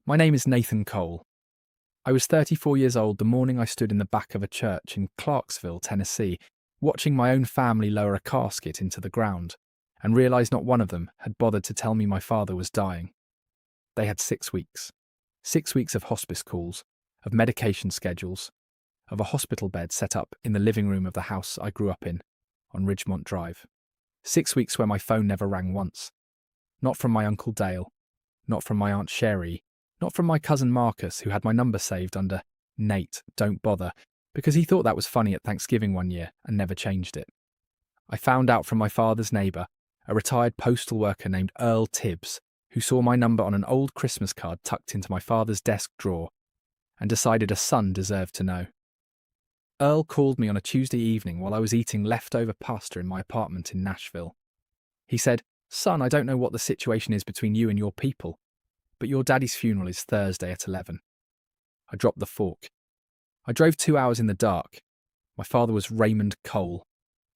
My name is Nathan Cole. I was 34 years old the morning I stood in the back of a church in Clarksville, Tennessee, watching my own family lower a casket into the ground, and realised not one of them had bothered to tell me my father was dying. They had 6 weeks. 6 weeks of hospice calls, of medication schedules, of a hospital bed set up in the living room of the house I grew up in, on Ridgemont Drive. 6 weeks where my phone never rang once. Not from my Uncle Dale, not from my Aunt Sherry, not from my cousin Marcus, who had my number saved under Nate, don't bother, because he thought that was funny at Thanksgiving one year and never changed it. I found out from my father's neighbour, a retired postal worker named Earl Tibbs, who saw my number on an old Christmas card tucked into my father's desk drawer and decided a son deserved to know. Earl called me on a Tuesday evening while I was eating leftover pasta in my apartment in Nashville. He said, "Son, I don't know what the situation is between you and your people, but your daddy's funeral is Thursday at 11. I dropped the fork. I drove 2 hours in the dark. My father was Raymond Cole.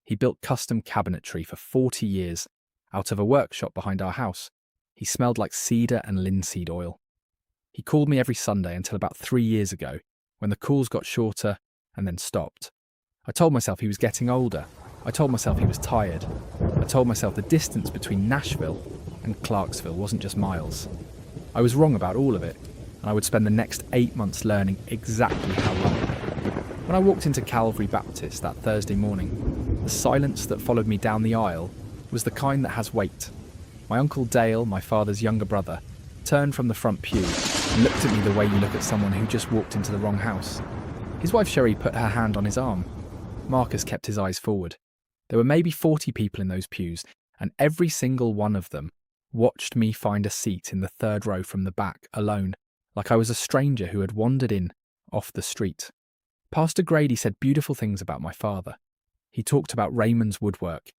He built custom cabinetry for 40 years out of a workshop behind our house. He smelled like cedar and linseed oil. He called me every Sunday until about 3 years ago, when the calls got shorter and then stopped. I told myself he was getting older. I told myself he was tired. I told myself the distance between Nashville and Clarksville wasn't just miles. I was wrong about all of it, and I would spend the next 8 months learning exactly how long. When I walked into Calvary Baptist that Thursday morning, the silence that followed me down the aisle was the kind that has weight. My Uncle Dale, my father's younger brother, turned from the front pew and looked at me the way you look at someone who just walked into the wrong house. His wife Sherry put her hand on his arm. Marcus kept his eyes forward. There were maybe 40 people in those pews, and every single one of them watched me find a seat in the third row from the back, alone, like I was a stranger who had wandered in off the street. Pastor Grady said beautiful things about my father. He talked about Raymond's woodwork,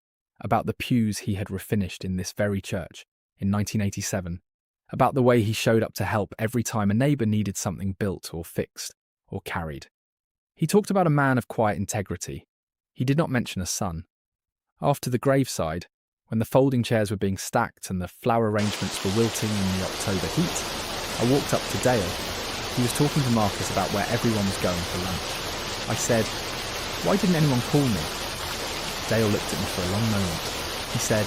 about the pews he had refinished in this very church in 1987, about the way he showed up to help every time a neighbour needed something built or fixed or carried. He talked about a man of quiet integrity. He did not mention a son. After the graveside, when the folding chairs were being stacked and the flower arrangements were wilting in the October heat, I walked up to Dale. He was talking to Marcus about where everyone was going for lunch. I said, "Why didn't anyone call me?" Dale looked at me for a long moment. He said,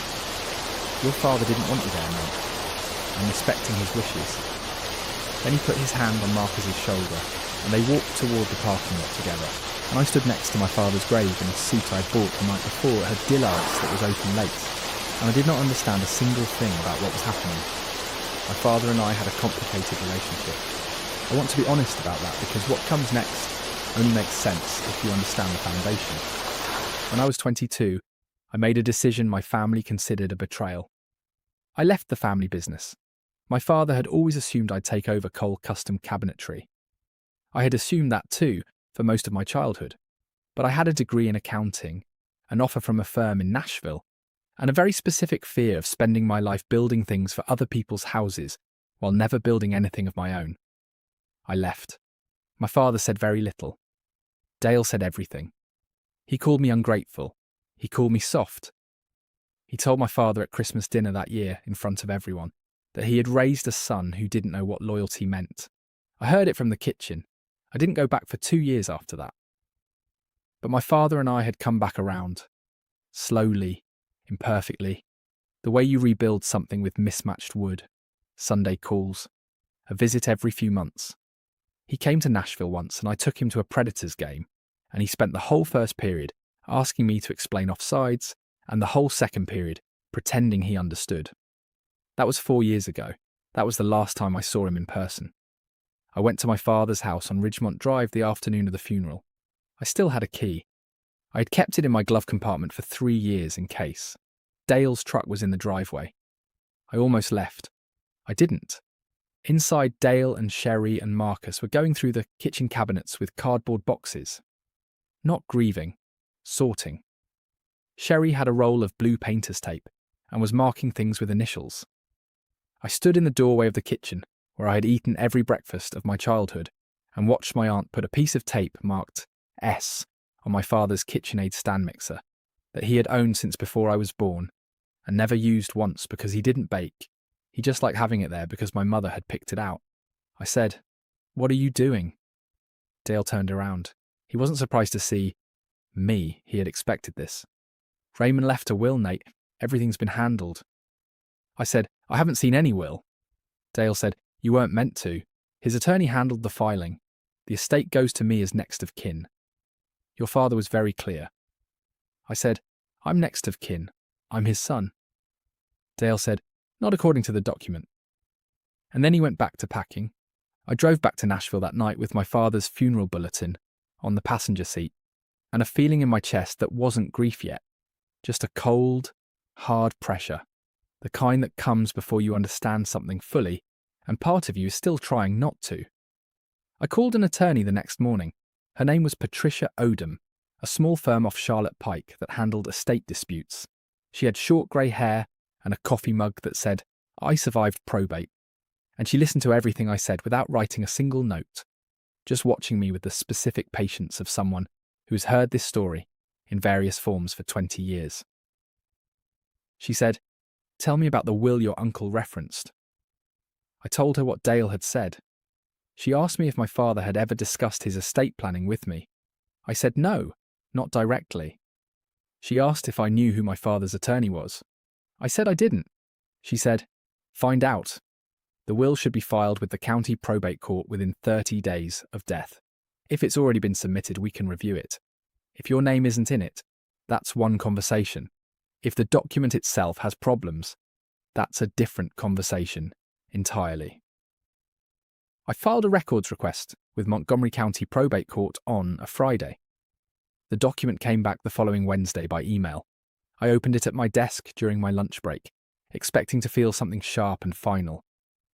"Your father didn't want you there, mate. I'm respecting his wishes." Then he put his hand on Marcus's shoulder, and they walked toward the parking lot together. And I stood next to my father's grave in a suit I'd bought the night before at a Dillard's that was open late, and I did not understand a single thing about what was happening. My father and I had a complicated relationship. I want to be honest about that because what comes next only makes sense if you understand the foundation. When I was 22, I made a decision my family considered a betrayal. I left the family business. My father had always assumed I'd take over Cole Custom Cabinetry. I had assumed that too for most of my childhood, but I had a degree in accounting, an offer from a firm in Nashville, and a very specific fear of spending my life building things for other people's houses while never building anything of my own. I left. My father said very little. Dale said everything. He called me ungrateful. He called me soft. He told my father at Christmas dinner that year, in front of everyone, that he had raised a son who didn't know what loyalty meant. I heard it from the kitchen. I didn't go back for 2 years after that. But my father and I had come back around. Slowly, imperfectly, the way you rebuild something with mismatched wood, Sunday calls, a visit every few months. He came to Nashville once and I took him to a Predators game, and he spent the whole first period asking me to explain offsides and the whole second period pretending he understood. That was 4 years ago. That was the last time I saw him in person. I went to my father's house on Ridgemont Drive the afternoon of the funeral. I still had a key. I had kept it in my glove compartment for 3 years in case. Dale's truck was in the driveway. I almost left. I didn't. Inside, Dale and Sherry and Marcus were going through the kitchen cabinets with cardboard boxes. Not grieving, sorting. Sherry had a roll of blue painter's tape and was marking things with initials. I stood in the doorway of the kitchen, where I had eaten every breakfast of my childhood, and watched my aunt put a piece of tape marked S on my father's KitchenAid stand mixer that he had owned since before I was born and never used once because he didn't bake. He just liked having it there because my mother had picked it out. I said, "What are you doing?" Dale turned around. He wasn't surprised to see me. He had expected this. "Raymond left a will, Nate. Everything's been handled." I said, "I haven't seen any will." Dale said, "You weren't meant to. His attorney handled the filing. The estate goes to me as next of kin. Your father was very clear." I said, "I'm next of kin. I'm his son." Dale said, "Not according to the document." And then he went back to packing. I drove back to Nashville that night with my father's funeral bulletin on the passenger seat and a feeling in my chest that wasn't grief yet, just a cold, hard pressure, the kind that comes before you understand something fully and part of you is still trying not to. I called an attorney the next morning. Her name was Patricia Odom, a small firm off Charlotte Pike that handled estate disputes. She had short grey hair and a coffee mug that said, "I survived probate." And she listened to everything I said without writing a single note, just watching me with the specific patience of someone who's heard this story in various forms for 20 years. She said, "Tell me about the will your uncle referenced." I told her what Dale had said. She asked me if my father had ever discussed his estate planning with me. I said no, not directly. She asked if I knew who my father's attorney was. I said I didn't. She said, "Find out. The will should be filed with the county probate court within 30 days of death. If it's already been submitted, we can review it. If your name isn't in it, that's one conversation. If the document itself has problems, that's a different conversation entirely." I filed a records request with Montgomery County Probate Court on a Friday. The document came back the following Wednesday by email. I opened it at my desk during my lunch break, expecting to feel something sharp and final.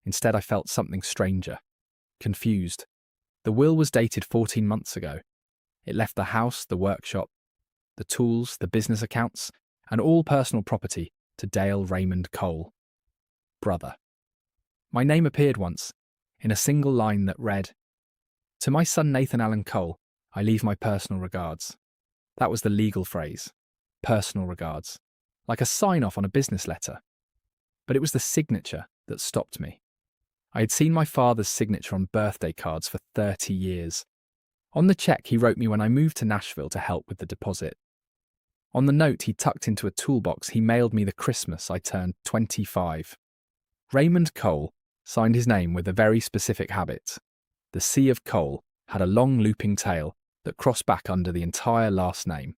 Instead, I felt something stranger, confused. The will was dated 14 months ago. It left the house, the workshop, the tools, the business accounts, and all personal property to Dale Raymond Cole, brother. My name appeared once, in a single line that read, "To my son Nathan Allen Cole, I leave my personal regards." That was the legal phrase, personal regards, like a sign-off on a business letter. But it was the signature that stopped me. I had seen my father's signature on birthday cards for 30 years. On the check he wrote me when I moved to Nashville to help with the deposit. On the note he tucked into a toolbox he mailed me the Christmas I turned 25. Raymond Cole signed his name with a very specific habit. The C of Cole had a long looping tail that crossed back under the entire last name.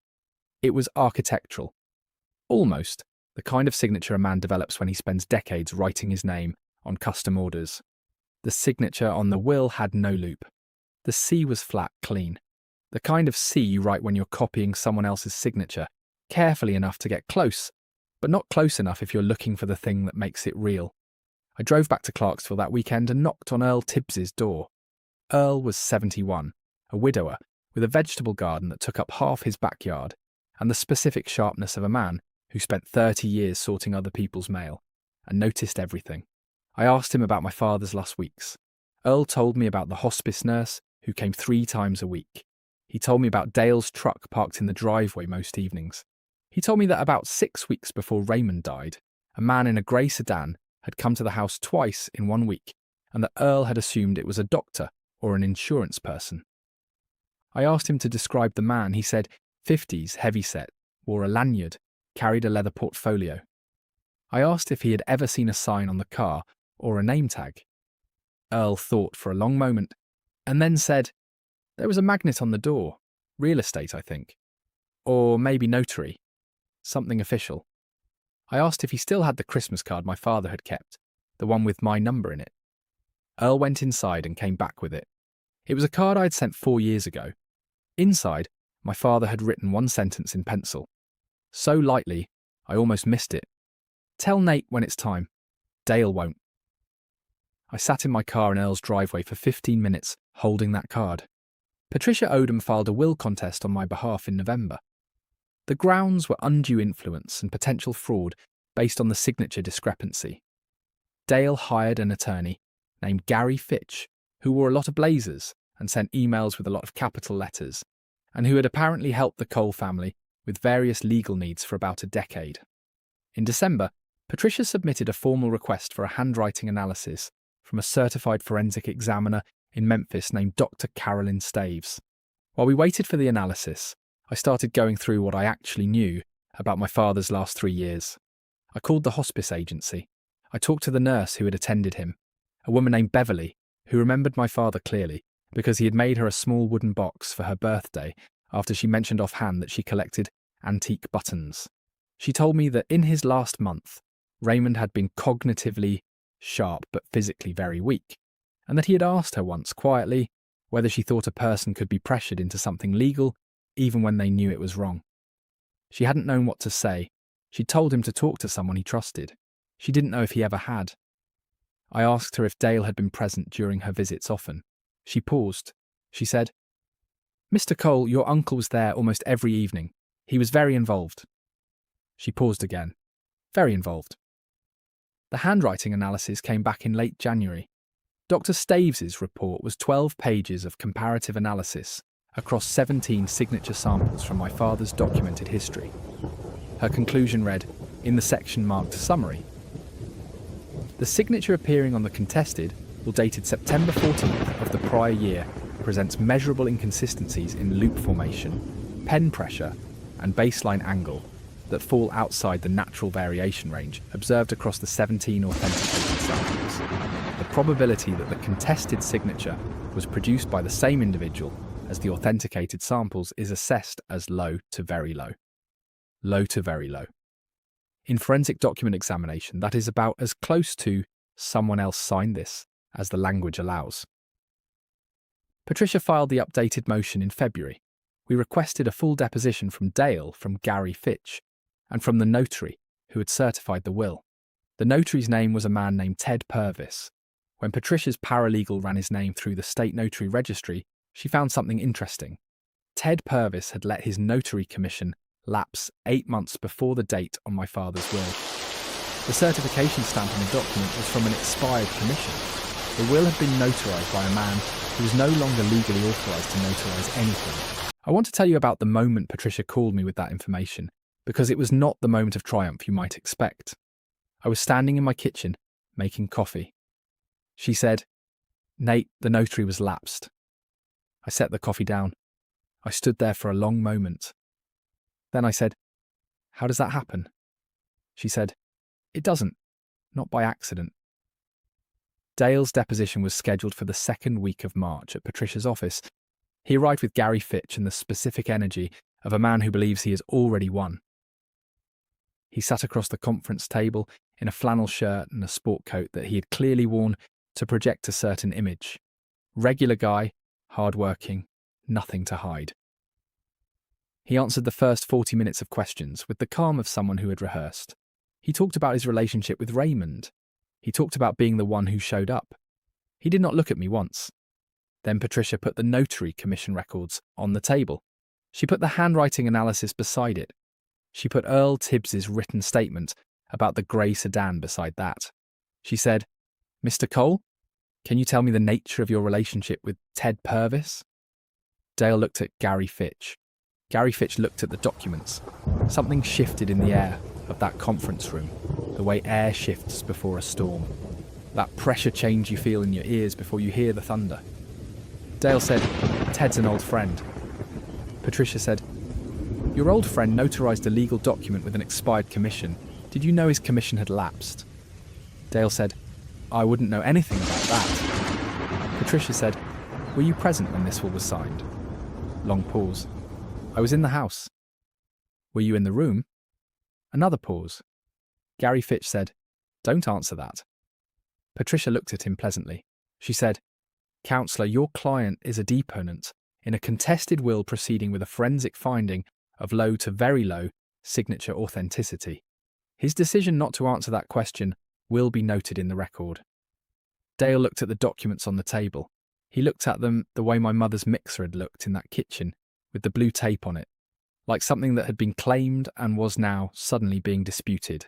It was architectural. Almost the kind of signature a man develops when he spends decades writing his name on custom orders. The signature on the will had no loop. The C was flat, clean. The kind of C you write when you're copying someone else's signature, carefully enough to get close, but not close enough if you're looking for the thing that makes it real. I drove back to Clarksville that weekend and knocked on Earl Tibbs's door. Earl was 71, a widower, with a vegetable garden that took up half his backyard, and the specific sharpness of a man who spent 30 years sorting other people's mail, and noticed everything. I asked him about my father's last weeks. Earl told me about the hospice nurse who came 3 times a week. He told me about Dale's truck parked in the driveway most evenings. He told me that about 6 weeks before Raymond died, a man in a grey sedan had come to the house twice in 1 week, and that Earl had assumed it was a doctor or an insurance person. I asked him to describe the man. He said 50s, heavyset, wore a lanyard, carried a leather portfolio. I asked if he had ever seen a sign on the car or a name tag. Earl thought for a long moment, and then said, "There was a magnet on the door. Real estate, I think. Or maybe notary. Something official." I asked if he still had the Christmas card my father had kept, the one with my number in it. Earl went inside and came back with it. It was a card I had sent 4 years ago. Inside, my father had written one sentence in pencil. So lightly, I almost missed it. "Tell Nate when it's time. Dale won't." I sat in my car in Earl's driveway for 15 minutes, holding that card. Patricia Odom filed a will contest on my behalf in November. The grounds were undue influence and potential fraud based on the signature discrepancy. Dale hired an attorney named Gary Fitch, who wore a lot of blazers and sent emails with a lot of capital letters, and who had apparently helped the Cole family with various legal needs for about a decade. In December, Patricia submitted a formal request for a handwriting analysis from a certified forensic examiner in Memphis named Dr. Carolyn Staves. While we waited for the analysis, I started going through what I actually knew about my father's last 3 years. I called the hospice agency. I talked to the nurse who had attended him, a woman named Beverly, who remembered my father clearly because he had made her a small wooden box for her birthday after she mentioned offhand that she collected antique buttons. She told me that in his last month, Raymond had been cognitively sharp but physically very weak, and that he had asked her once quietly whether she thought a person could be pressured into something legal even when they knew it was wrong. She hadn't known what to say. She told him to talk to someone he trusted. She didn't know if he ever had. I asked her if Dale had been present during her visits often. She paused. She said, "Mr. Cole, your uncle was there almost every evening. He was very involved." She paused again. Very involved. The handwriting analysis came back in late January. Dr. Staves's report was 12 pages of comparative analysis across 17 signature samples from my father's documented history. Her conclusion read, in the section marked Summary, "The signature appearing on the contested, or dated September 14th of the prior year, presents measurable inconsistencies in loop formation, pen pressure, and baseline angle that fall outside the natural variation range observed across the 17 authenticated samples. The probability that the contested signature was produced by the same individual as the authenticated samples is assessed as low to very low. Low to very low. In forensic document examination, that is about as close to someone else signed this as the language allows." Patricia filed the updated motion in February. We requested a full deposition from Dale, from Gary Fitch, and from the notary who had certified the will. The notary's name was a man named Ted Purvis. When Patricia's paralegal ran his name through the state notary registry, she found something interesting. Ted Purvis had let his notary commission lapse 8 months before the date on my father's will. The certification stamp on the document was from an expired commission. The will had been notarized by a man who was no longer legally authorized to notarize anything. I want to tell you about the moment Patricia called me with that information, because it was not the moment of triumph you might expect. I was standing in my kitchen, making coffee. She said, "Nate, the notary was lapsed." I set the coffee down. I stood there for a long moment. Then I said, "How does that happen?" She said, "It doesn't. Not by accident." Dale's deposition was scheduled for the second week of March at Patricia's office. He arrived with Gary Fitch and the specific energy of a man who believes he has already won. He sat across the conference table in a flannel shirt and a sport coat that he had clearly worn to project a certain image. Regular guy, hard-working, nothing to hide. He answered the first 40 minutes of questions with the calm of someone who had rehearsed. He talked about his relationship with Raymond. He talked about being the one who showed up. He did not look at me once. Then Patricia put the notary commission records on the table. She put the handwriting analysis beside it. She put Earl Tibbs's written statement about the grey sedan beside that. She said, "Mr. Cole, can you tell me the nature of your relationship with Ted Purvis?" Dale looked at Gary Fitch. Gary Fitch looked at the documents. Something shifted in the air of that conference room, the way air shifts before a storm. That pressure change you feel in your ears before you hear the thunder. Dale said, "Ted's an old friend." Patricia said, "Your old friend notarized a legal document with an expired commission. Did you know his commission had lapsed?" Dale said, "I wouldn't know anything about that." Patricia said, "Were you present when this will was signed?" Long pause. "I was in the house." "Were you in the room?" Another pause. Gary Fitch said, "Don't answer that." Patricia looked at him pleasantly. She said, "Counsellor, your client is a deponent in a contested will proceeding with a forensic finding of low to very low signature authenticity. His decision not to answer that question will be noted in the record." Dale looked at the documents on the table. He looked at them the way my mother's mixer had looked in that kitchen, with the blue tape on it, like something that had been claimed and was now suddenly being disputed.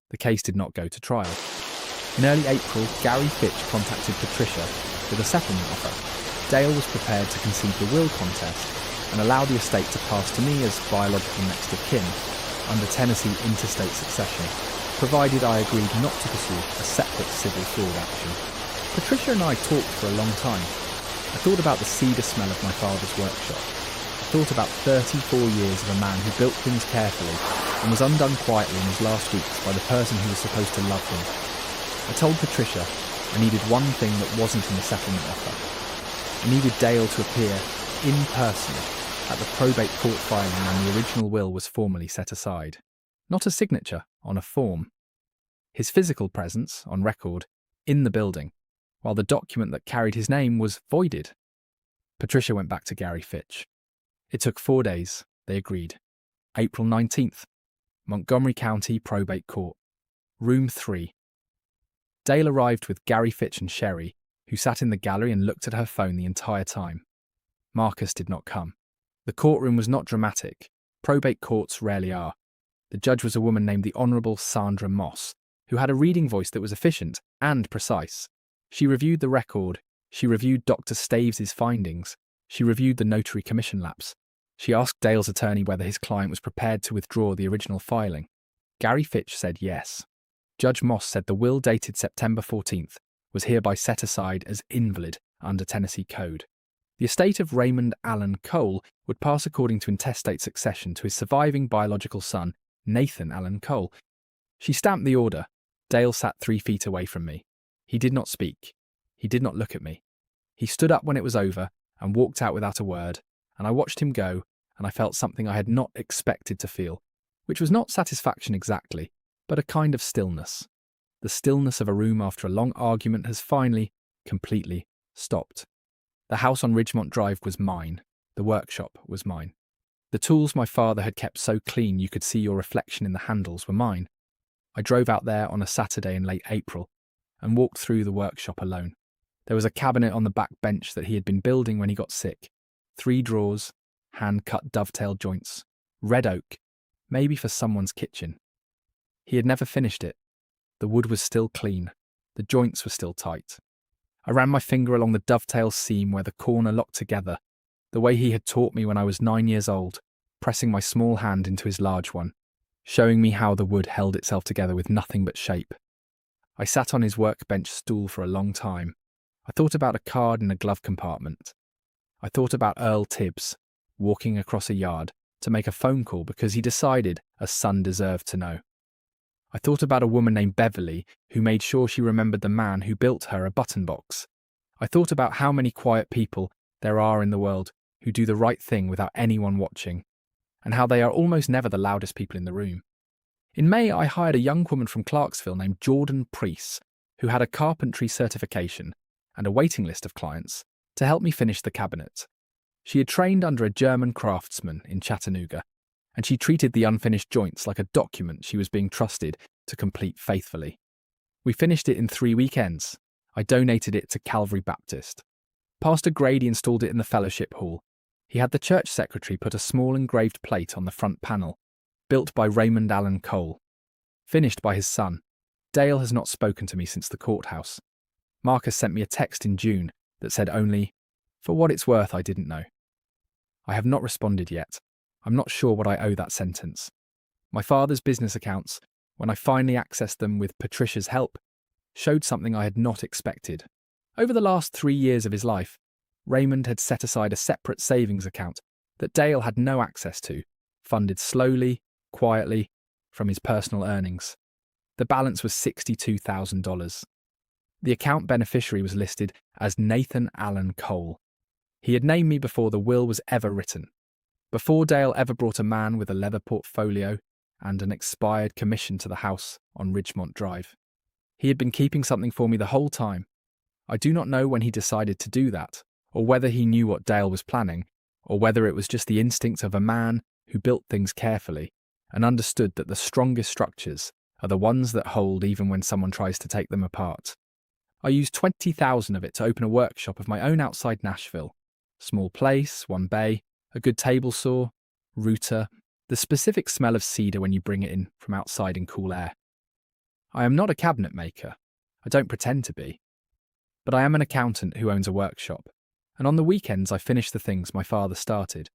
The case did not go to trial. In early April, Gary Fitch contacted Patricia with a settlement offer. Dale was prepared to concede the will contest and allow the estate to pass to me as biological next of kin under Tennessee interstate succession, provided I agreed not to pursue a separate civil fraud action. Patricia and I talked for a long time. I thought about the cedar smell of my father's workshop. I thought about 34 years of a man who built things carefully and was undone quietly in his last weeks by the person who was supposed to love him. I told Patricia I needed one thing that wasn't in the settlement offer. I needed Dale to appear in person at the probate court filing when the original will was formally set aside. Not a signature on a form. His physical presence, on record, in the building, while the document that carried his name was voided. Patricia went back to Gary Fitch. It took 4 days, they agreed. April 19th, Montgomery County Probate Court, Room 3. Dale arrived with Gary Fitch and Sherry, who sat in the gallery and looked at her phone the entire time. Marcus did not come. The courtroom was not dramatic. Probate courts rarely are. The judge was a woman named the Honourable Sandra Moss, who had a reading voice that was efficient and precise. She reviewed the record. She reviewed Dr. Staves's findings. She reviewed the notary commission lapse. She asked Dale's attorney whether his client was prepared to withdraw the original filing. Gary Fitch said yes. Judge Moss said the will dated September 14th was hereby set aside as invalid under Tennessee Code. The estate of Raymond Allen Cole would pass according to intestate succession to his surviving biological son, Nathan Allen Cole. She stamped the order. Dale sat 3 feet away from me. He did not speak. He did not look at me. He stood up when it was over and walked out without a word, and I watched him go, and I felt something I had not expected to feel, which was not satisfaction exactly, but a kind of stillness. The stillness of a room after a long argument has finally, completely, stopped. The house on Ridgemont Drive was mine. The workshop was mine. The tools my father had kept so clean you could see your reflection in the handles were mine. I drove out there on a Saturday in late April and walked through the workshop alone. There was a cabinet on the back bench that he had been building when he got sick. 3 drawers, hand-cut dovetail joints, red oak, maybe for someone's kitchen. He had never finished it. The wood was still clean. The joints were still tight. I ran my finger along the dovetail seam where the corner locked together, the way he had taught me when I was 9 years old, pressing my small hand into his large one, showing me how the wood held itself together with nothing but shape. I sat on his workbench stool for a long time. I thought about a card in a glove compartment. I thought about Earl Tibbs, walking across a yard to make a phone call because he decided a son deserved to know. I thought about a woman named Beverly who made sure she remembered the man who built her a button box. I thought about how many quiet people there are in the world who do the right thing without anyone watching, and how they are almost never the loudest people in the room. In May, I hired a young woman from Clarksville named Jordan Preece, who had a carpentry certification and a waiting list of clients, to help me finish the cabinet. She had trained under a German craftsman in Chattanooga, and she treated the unfinished joints like a document she was being trusted to complete faithfully. We finished it in 3 weekends. I donated it to Calvary Baptist. Pastor Grady installed it in the fellowship hall. He had the church secretary put a small engraved plate on the front panel, built by Raymond Allen Cole, finished by his son. Dale has not spoken to me since the courthouse. Marcus sent me a text in June that said only, "For what it's worth, I didn't know." I have not responded yet. I'm not sure what I owe that sentence. My father's business accounts, when I finally accessed them with Patricia's help, showed something I had not expected. Over the last 3 years of his life, Raymond had set aside a separate savings account that Dale had no access to, funded slowly, quietly, from his personal earnings. The balance was $62,000. The account beneficiary was listed as Nathan Allen Cole. He had named me before the will was ever written, before Dale ever brought a man with a leather portfolio and an expired commission to the house on Ridgemont Drive. He had been keeping something for me the whole time. I do not know when he decided to do that, or whether he knew what Dale was planning, or whether it was just the instinct of a man who built things carefully and understood that the strongest structures are the ones that hold even when someone tries to take them apart. I used $20,000 of it to open a workshop of my own outside Nashville. Small place, 1 bay, a good table saw, router, the specific smell of cedar when you bring it in from outside in cool air. I am not a cabinet maker. I don't pretend to be. But I am an accountant who owns a workshop, and on the weekends I finish the things my father started,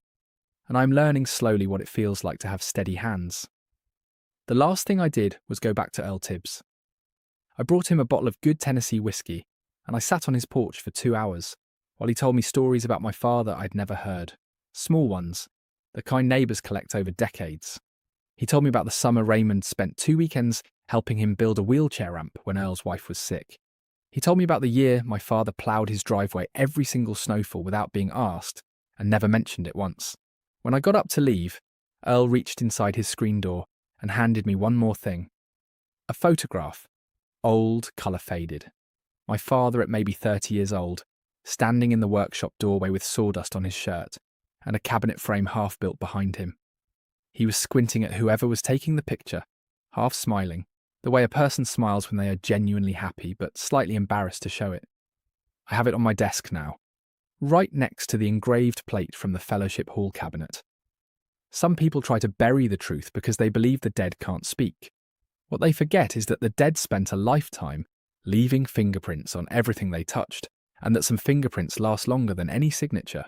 and I am learning slowly what it feels like to have steady hands. The last thing I did was go back to Earl Tibbs. I brought him a bottle of good Tennessee whiskey, and I sat on his porch for 2 hours while he told me stories about my father I'd never heard. Small ones, the kind neighbours collect over decades. He told me about the summer Raymond spent 2 weekends helping him build a wheelchair ramp when Earl's wife was sick. He told me about the year my father ploughed his driveway every single snowfall without being asked and never mentioned it once. When I got up to leave, Earl reached inside his screen door and handed me one more thing. A photograph, old, colour-faded. My father at maybe 30 years old, standing in the workshop doorway with sawdust on his shirt and a cabinet frame half built behind him. He was squinting at whoever was taking the picture, half smiling, the way a person smiles when they are genuinely happy but slightly embarrassed to show it. I have it on my desk now, right next to the engraved plate from the Fellowship Hall cabinet. Some people try to bury the truth because they believe the dead can't speak. What they forget is that the dead spent a lifetime leaving fingerprints on everything they touched, and that some fingerprints last longer than any signature.